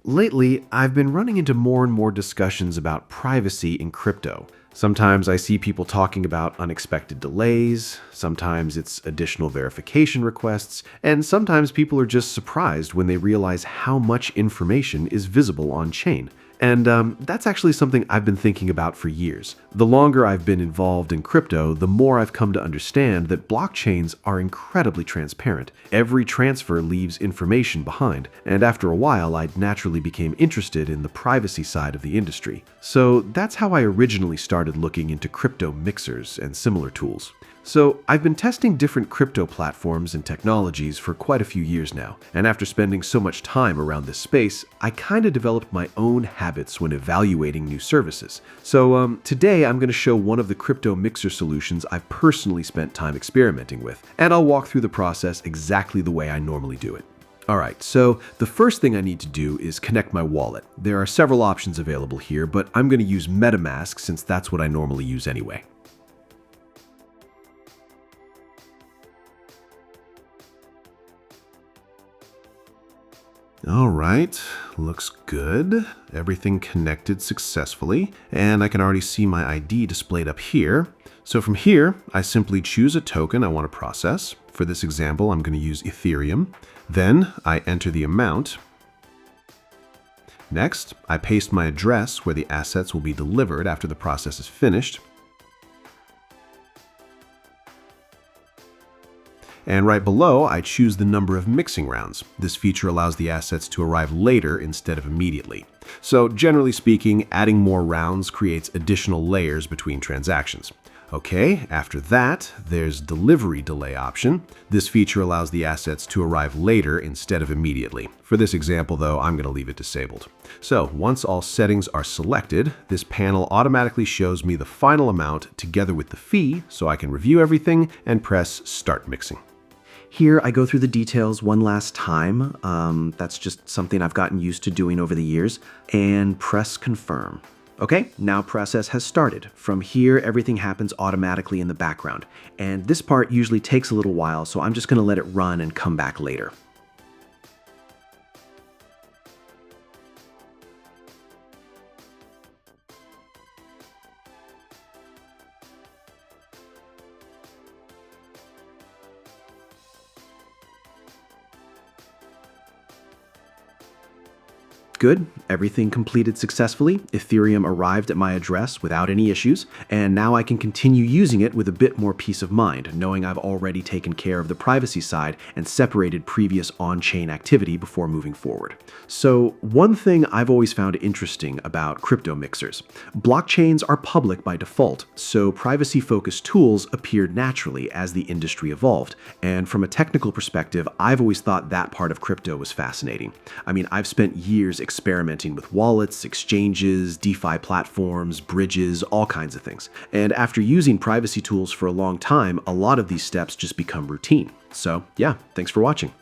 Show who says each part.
Speaker 1: Lately, I've been running into more and more discussions about privacy in crypto. Sometimes I see people talking about unexpected delays, sometimes it's additional verification requests, and sometimes people are just surprised when they realize how much information is visible on-chain. And that's actually something I've been thinking about for years. The longer I've been involved in crypto, the more I've come to understand that blockchains are incredibly transparent. Every transfer leaves information behind, and after a while, I naturally became interested in the privacy side of the industry. So that's how I originally started looking into crypto mixers and similar tools. So I've been testing different crypto platforms and technologies for quite a few years now, and after spending so much time around this space, I kind of developed my own habits when evaluating new services. So today I'm going to show one of the crypto mixer solutions I've personally spent time experimenting with, and I'll walk through the process exactly the way I normally do it. Alright, so the first thing I need to do is connect my wallet. There are several options available here, but I'm going to use MetaMask since that's what I normally use anyway. All right, looks good. Everything connected successfully, and I can already see my ID displayed up here. So from here, I simply choose a token I want to process. For this example, I'm going to use Ethereum. Then I enter the amount. Next, I paste my address where the assets will be delivered after the process is finished. And right below, I choose the number of mixing rounds. This feature allows the assets to arrive later instead of immediately. So generally speaking, adding more rounds creates additional layers between transactions. Okay, after that, there's delivery delay option. This feature allows the assets to arrive later instead of immediately. For this example though, I'm going to leave it disabled. So once all settings are selected, this panel automatically shows me the final amount together with the fee so I can review everything and press Start Mixing.
Speaker 2: Here, I go through the details one last time. That's just something I've gotten used to doing over the years. And press Confirm. Okay, now process has started. From here, everything happens automatically in the background. And this part usually takes a little while, so I'm just going to let it run and come back later. Good, everything completed successfully. Ethereum arrived at my address without any issues, and now I can continue using it with a bit more peace of mind, knowing I've already taken care of the privacy side and separated previous on-chain activity before moving forward. So one thing I've always found interesting about crypto mixers. Blockchains are public by default, so privacy-focused tools appeared naturally as the industry evolved. And from a technical perspective, I've always thought that part of crypto was fascinating. I mean, I've spent years experimenting with wallets, exchanges, DeFi platforms, bridges, all kinds of things. And after using privacy tools for a long time, a lot of these steps just become routine. So yeah, thanks for watching.